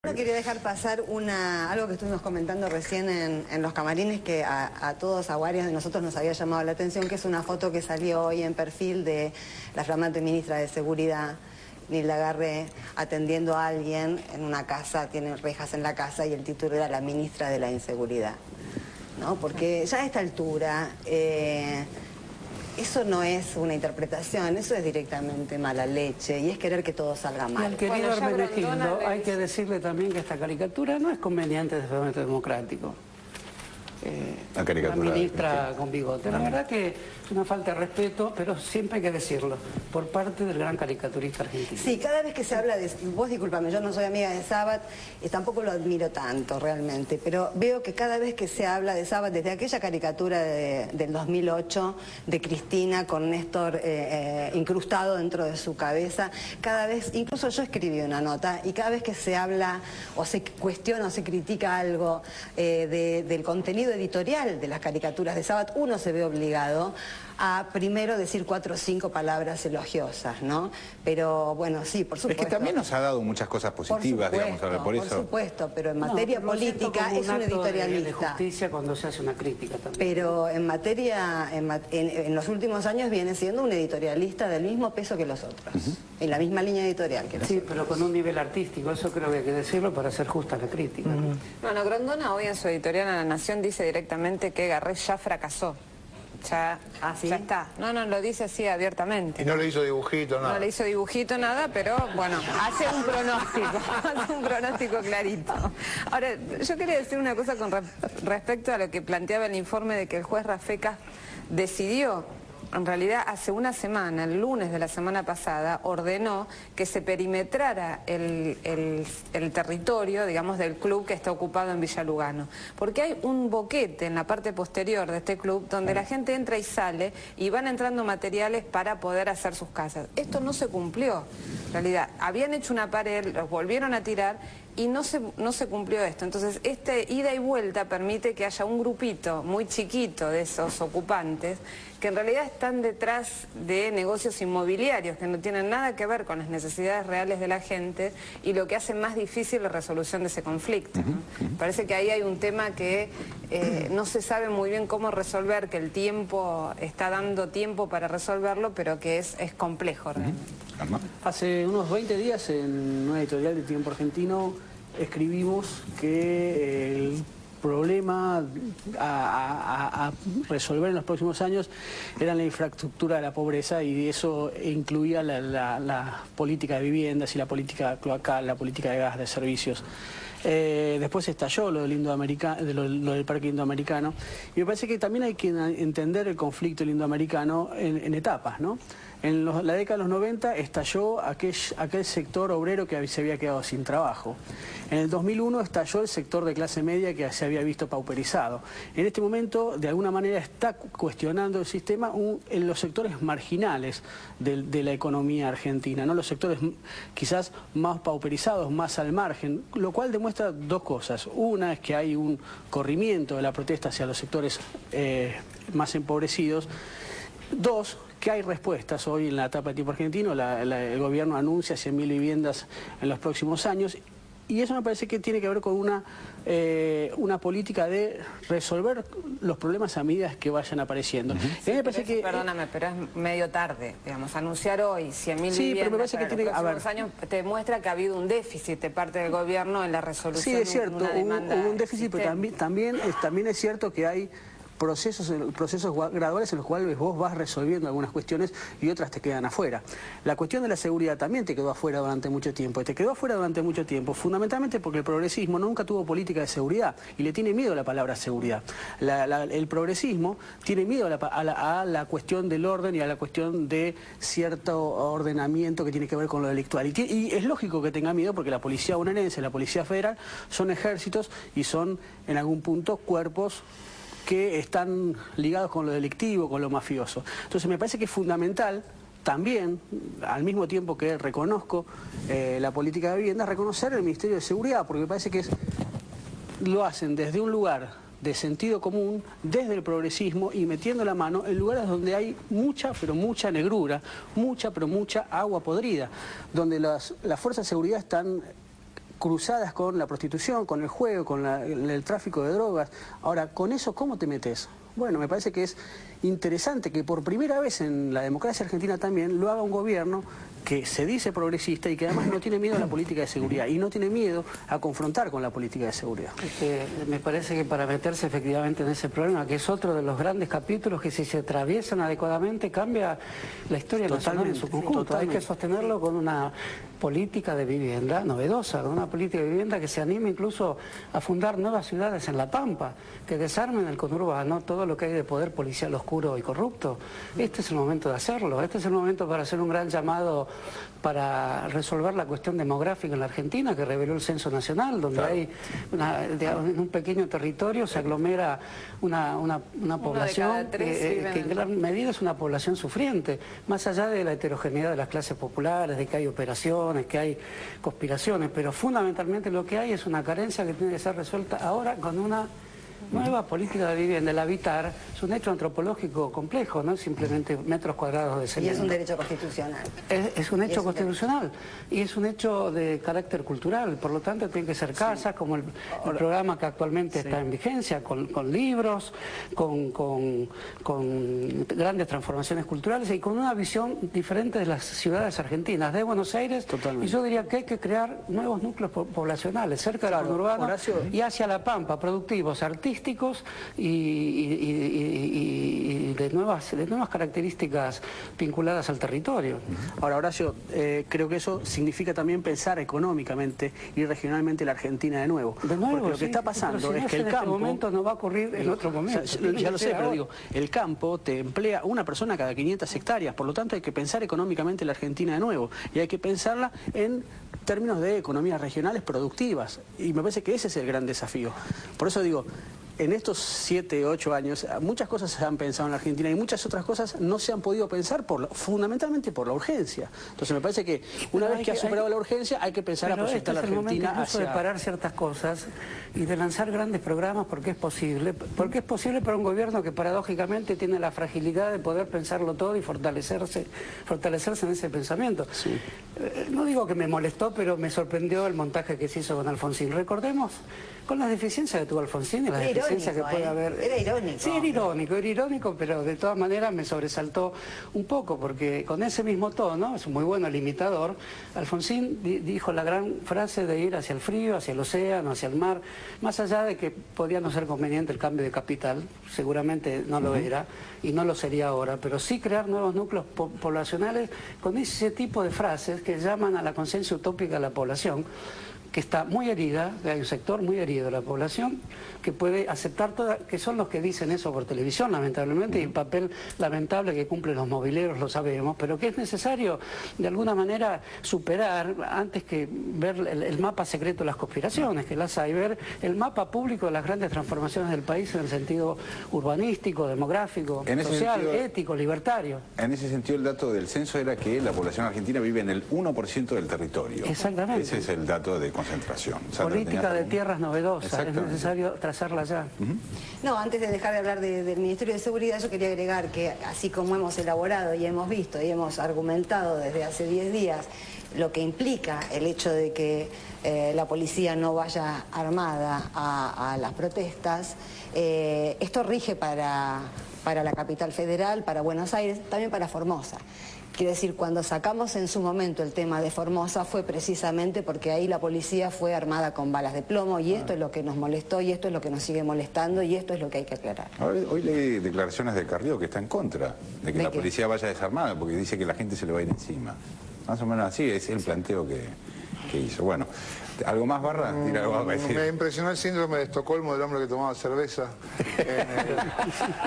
No quería dejar pasar algo que estuvimos comentando recién en los camarines, que a todos, a varios de nosotros nos había llamado la atención, que es una foto que salió hoy en perfil de la flamante ministra de Seguridad, Nilda Garré, atendiendo a alguien en una casa, tiene rejas en la casa, y el título era la ministra de la Inseguridad, ¿no? Porque ya a esta altura... eso no es una interpretación, eso es directamente mala leche y es querer que todo salga mal. Y al querido Hermenegildo hay que decirle también que esta caricatura no es conveniente desde el momento democrático. La ministra con bigote. La verdad que es una falta de respeto, pero siempre hay que decirlo, por parte del gran caricaturista argentino. Sí, cada vez que se habla de... Vos discúlpame, yo no soy amiga de Sabat y tampoco lo admiro tanto realmente, pero veo que cada vez que se habla de Sabat, desde aquella caricatura del 2008 de Cristina con Néstor incrustado dentro de su cabeza, cada vez, incluso yo escribí una nota, y cada vez que se habla o se cuestiona o se critica algo del contenido editorial de las caricaturas de Sabat, uno se ve obligado a primero decir 4 o 5 palabras elogiosas, ¿no? Pero bueno, sí, por supuesto. Es que también nos ha dado muchas cosas positivas, digamos, por eso. Por supuesto, pero en materia política es un editorialista. De justicia cuando se hace una crítica también. Pero en materia, en los últimos años viene siendo un editorialista del mismo peso que los otros, en la misma línea editorial que los otros. Sí, pero con un nivel artístico, eso creo que hay que decirlo para hacer justa la crítica. Bueno, Grondona hoy en su editorial a La Nación dice directamente que Garré ya fracasó. Ya está. No, lo dice así abiertamente. Y no le hizo dibujito, nada. No le hizo dibujito, nada, pero bueno, hace un pronóstico clarito. Ahora, yo quería decir una cosa con respecto a lo que planteaba el informe de que el juez Rafecas decidió. En realidad, hace una semana, el lunes de la semana pasada, ordenó que se perimetrara el territorio, digamos, del club que está ocupado en Villa Lugano. Porque hay un boquete en la parte posterior de este club donde la gente entra y sale y van entrando materiales para poder hacer sus casas. Esto no se cumplió. En realidad, habían hecho una pared, los volvieron a tirar y no se cumplió esto. Entonces, este ida y vuelta permite que haya un grupito muy chiquito de esos ocupantes que en realidad están detrás de negocios inmobiliarios que no tienen nada que ver con las necesidades reales de la gente y lo que hace más difícil la resolución de ese conflicto, ¿no? Parece que ahí hay un tema que no se sabe muy bien cómo resolver, que el tiempo está dando tiempo para resolverlo, pero que es complejo realmente. Hace unos 20 días en una editorial de Tiempo Argentino escribimos que el problema a resolver en los próximos años era la infraestructura de la pobreza, y eso incluía la política de viviendas y la política cloacal, la política de gas, de servicios. Después estalló lo del Parque Indoamericano, y me parece que también hay que entender el conflicto indoamericano en etapas, ¿no? En la década de los 90 estalló aquel sector obrero que se había quedado sin trabajo. En el 2001 estalló el sector de clase media que se había visto pauperizado. En este momento, de alguna manera, está cuestionando el sistema en los sectores marginales de la economía argentina, ¿no? Los sectores quizás más pauperizados, más al margen, lo cual demuestra dos cosas. Una es que hay un corrimiento de la protesta hacia los sectores más empobrecidos. Dos, que hay respuestas. Hoy en la etapa de Tiempo Argentino el gobierno anuncia 100.000 viviendas en los próximos años, y eso me parece que tiene que ver con una política de resolver los problemas a medida que vayan apareciendo. Sí, me parece que, perdóname, pero es medio tarde, digamos, anunciar hoy 100.000 viviendas pero me parece que para los próximos años te muestra que ha habido un déficit de parte del gobierno en la resolución. Sí, es cierto, de una demanda. Hubo un déficit, pero también es cierto que hay procesos graduales en los cuales vos vas resolviendo algunas cuestiones y otras te quedan afuera. La cuestión de la seguridad también te quedó afuera durante mucho tiempo, y te quedó afuera durante mucho tiempo fundamentalmente porque el progresismo nunca tuvo política de seguridad y le tiene miedo a la palabra seguridad. El progresismo tiene miedo a la cuestión del orden y a la cuestión de cierto ordenamiento que tiene que ver con lo delictual. Y es lógico que tenga miedo porque la policía bonaerense, la policía federal son ejércitos y son en algún punto cuerpos que están ligados con lo delictivo, con lo mafioso. Entonces me parece que es fundamental también, al mismo tiempo que reconozco la política de vivienda, reconocer el Ministerio de Seguridad, porque me parece que lo hacen desde un lugar de sentido común, desde el progresismo, y metiendo la mano en lugares donde hay mucha, pero mucha negrura, mucha, pero mucha agua podrida, donde las fuerzas de seguridad están cruzadas con la prostitución, con el juego, con el tráfico de drogas. Ahora, ¿con eso cómo te metes? Bueno, me parece que es interesante que por primera vez en la democracia argentina también lo haga un gobierno que se dice progresista y que además no tiene miedo a la política de seguridad y no tiene miedo a confrontar con la política de seguridad. Me parece que para meterse efectivamente en ese problema, que es otro de los grandes capítulos que si se atraviesan adecuadamente cambia la historia nacional en su conjunto. Totalmente. Hay que sostenerlo con una política de vivienda novedosa, con una política de vivienda que se anime incluso a fundar nuevas ciudades en La Pampa, que desarmen el conurbano, todo lo que hay de poder policial oscuro y corrupto. Este es el momento de hacerlo, este es el momento para hacer un gran llamado para resolver la cuestión demográfica en la Argentina que reveló el Censo Nacional, donde hay en un pequeño territorio se aglomera una población que en gran medida es una población sufriente, más allá de la heterogeneidad de las clases populares, de que hay operaciones, que hay conspiraciones, pero fundamentalmente lo que hay es una carencia que tiene que ser resuelta ahora con una nueva política de vivienda. El habitar es un hecho antropológico complejo, no es simplemente metros cuadrados de cemento. Y es un derecho constitucional. Es un hecho constitucional y es un hecho de carácter cultural, por lo tanto tienen que ser casas, como el programa que actualmente está en vigencia, con libros, con grandes transformaciones culturales y con una visión diferente de las ciudades argentinas, de Buenos Aires. Totalmente. Y yo diría que hay que crear nuevos núcleos poblacionales cerca del conurbano, Horacio, y hacia La Pampa, productivos, artísticos y de nuevas características vinculadas al territorio. Ahora, Horacio, creo que eso significa también pensar económicamente y regionalmente la Argentina de nuevo. Porque lo que está pasando es que el campo... en este momento no va a ocurrir en otro momento. Ya lo sé, pero digo, el campo te emplea una persona cada 500 hectáreas, por lo tanto hay que pensar económicamente la Argentina de nuevo y hay que pensarla en términos de economías regionales productivas y me parece que ese es el gran desafío. Por eso digo, en estos 7, 8 años muchas cosas se han pensado en la Argentina y muchas otras cosas no se han podido pensar fundamentalmente por la urgencia. Entonces me parece que una vez que ha superado la urgencia hay que pensar a proyectar la Argentina hacia... de parar ciertas cosas y de lanzar grandes programas porque es posible para un gobierno que paradójicamente tiene la fragilidad de poder pensarlo todo y fortalecerse en ese pensamiento. Sí. No digo que me molestó, pero me sorprendió el montaje que se hizo con Alfonsín. Recordemos con las deficiencias que tuvo Alfonsín y las deficiencias que puede haber. Era irónico. Sí, era irónico, pero de todas maneras me sobresaltó un poco, porque con ese mismo tono, es muy bueno el imitador, Alfonsín dijo la gran frase de ir hacia el frío, hacia el océano, hacia el mar, más allá de que podía no ser conveniente el cambio de capital, seguramente no lo era, y no lo sería ahora, pero sí crear nuevos núcleos poblacionales con ese tipo de frases que llaman a la conciencia utópica de la población, que está muy herida, que hay un sector muy herido de la población, que puede aceptar que son los que dicen eso por televisión, lamentablemente, y el papel lamentable que cumplen los mobileros, lo sabemos, pero que es necesario, de alguna manera, superar, antes que ver el mapa secreto de las conspiraciones, que las hay, ver el mapa público de las grandes transformaciones del país en el sentido urbanístico, demográfico, social, ético, libertario. En ese sentido, el dato del censo era que la población argentina vive en el 1% del territorio. Exactamente. Ese es el dato de concentración. Política de tierras novedosa, es necesario trazarla ya. No, antes de dejar de hablar del Ministerio de Seguridad, yo quería agregar que así como hemos elaborado y hemos visto y hemos argumentado desde hace 10 días lo que implica el hecho de que la policía no vaya armada a las protestas, esto rige para la capital federal, para Buenos Aires, también para Formosa. Quiero decir, cuando sacamos en su momento el tema de Formosa fue precisamente porque ahí la policía fue armada con balas de plomo y esto es lo que nos molestó y esto es lo que nos sigue molestando y esto es lo que hay que aclarar. Hoy leí declaraciones de Carrió que está en contra de que la policía vaya desarmada porque dice que la gente se le va a ir encima. Más o menos así es el planteo que hizo. Bueno, ¿algo más, Barra? Me impresionó el síndrome de Estocolmo del hombre que tomaba cerveza.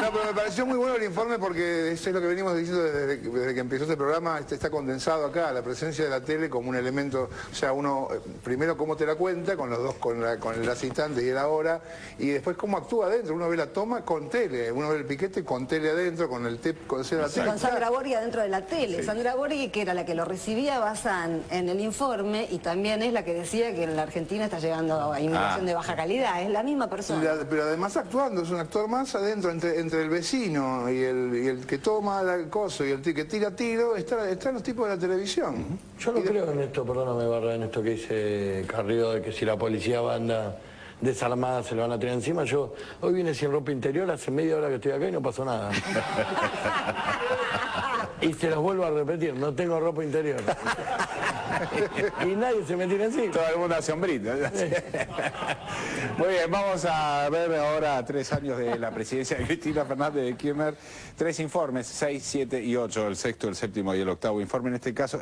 No, pero me pareció muy bueno el informe porque eso es lo que venimos diciendo desde que empezó este programa. Está condensado acá, la presencia de la tele como un elemento, o sea, uno, primero cómo te la cuenta, con los dos, con el asistente y el ahora, y después cómo actúa adentro. Uno ve la toma con tele, uno ve el piquete con tele adentro, con el con la tele. Con Sandra Borghi adentro de la tele. Sí. Sandra Borghi, que era la que lo recibía Bazán en el informe, y también es la que decía que en la Argentina está llegando a inmigración de baja calidad, es la misma persona. Pero además actuando, es un actor más adentro, entre el vecino y el que toma el coso y el que tira tiro, están los tipos de la televisión. Yo no creo en esto, perdóname Barra, en esto que dice Carrió, de que si la policía anda desarmada se le van a tirar encima. Yo hoy vine sin ropa interior, hace media hora que estoy acá y no pasó nada. Y se los vuelvo a repetir, no tengo ropa interior. Y nadie se me tira encima. Todo el mundo hace hombrito. Muy bien, vamos a ver ahora 3 años de la presidencia de Cristina Fernández de Kirchner. 3 informes, 6, 7 y 8, el sexto, el séptimo y el octavo informe. En este caso,